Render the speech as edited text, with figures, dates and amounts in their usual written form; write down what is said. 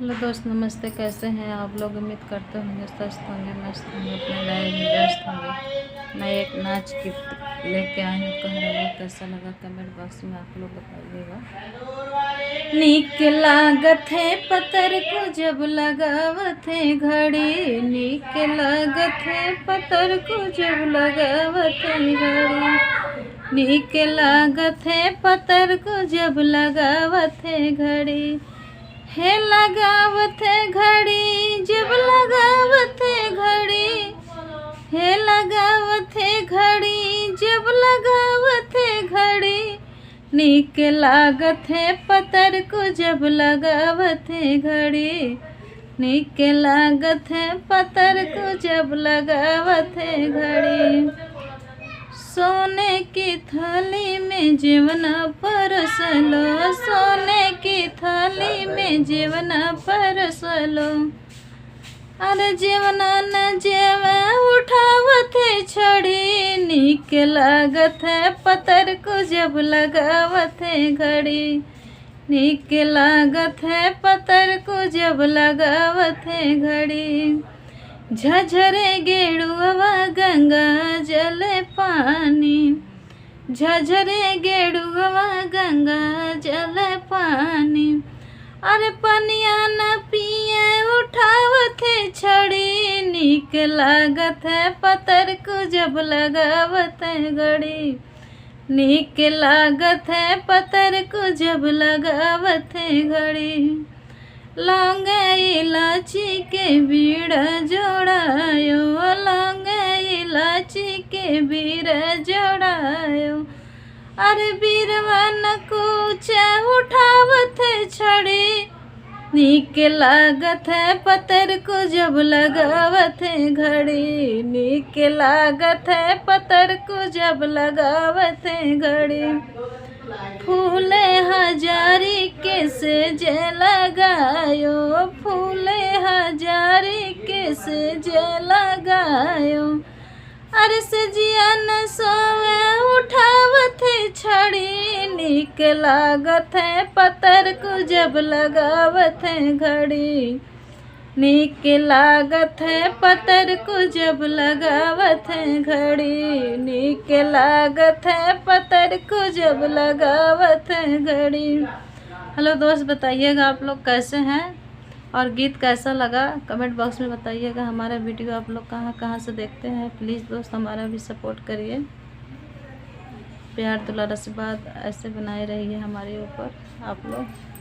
Hello दोस्त, नमस्ते। कैसे हैं आप लोग? उम्मीद करते होंगे स्वस्थ होंगे, मस्त होंगे, अपने लाइफ में व्यस्त होंगे। मैं एक नाच की लेके आई हूँ कहरवा। कैसा लगा कमेंट बॉक्स में आप लोग बताइएगा। नीक लागत है पतर को जब लगावत है घड़ी, नीक लागत है पतर को जब लगावत है घड़ी, नीक लागत है पतर को जब लगावत है घड़ी, है लगावत है घड़ी जब लगावत है घड़ी, है लगावत है घड़ी जब लगावत है घड़ी, नीक लागत है पतर को जब लगावत है घड़ी, नीक लागत है पतर को जब लगावत है घड़ी। सोने की थाली में जीवन परसलो, सोने की थाली में जीवन परसलो, अरे जीवन न जेव उठावत है छड़ी, नीक लागत है पतर को जब लगावत है घड़ी, नीक लागत है पतर को जब लगावत है घड़ी। झझरे गेड़ुआ गंगा जल पानी, झझरे गेड़ुआ गंगा जल पानी, अरे पनिया न पिए उठावत है छड़ी, नीक लागत है पतर को जब लगावत है घड़ी, नीक लागत है पतर को जब लगावत है घड़ी। लौंग इलायची के बीड़ा जोड़ायो, लौंग इलायची के बीड़ा जोड़ायो, अरे बीरवा न कूचा उठावत है छड़ी, नीक लागत है पतर को जब लगावत है घड़ी, नीक लागत है पतर को जब लगावत है घड़ी। फूले हजारी के सेज लगायो, फूले हजारी के सेज लगायो, अरे सजिया न सोवे उठावत है छड़ी, नीक लागत है पतर को जब लगावत है घड़ी, नीक लागत है पतर को जब लगावत है घड़ी, नीक लागत है पतर को जब लगावत है घड़ी। हेलो दोस्त, बताइएगा आप लोग कैसे हैं और गीत कैसा लगा कमेंट बॉक्स में बताइएगा। हमारा वीडियो आप लोग कहाँ कहाँ से देखते हैं। प्लीज़ दोस्त हमारा भी सपोर्ट करिए, प्यार दुलार आशीर्वाद ऐसे बनाए रहिए हमारे ऊपर आप लोग।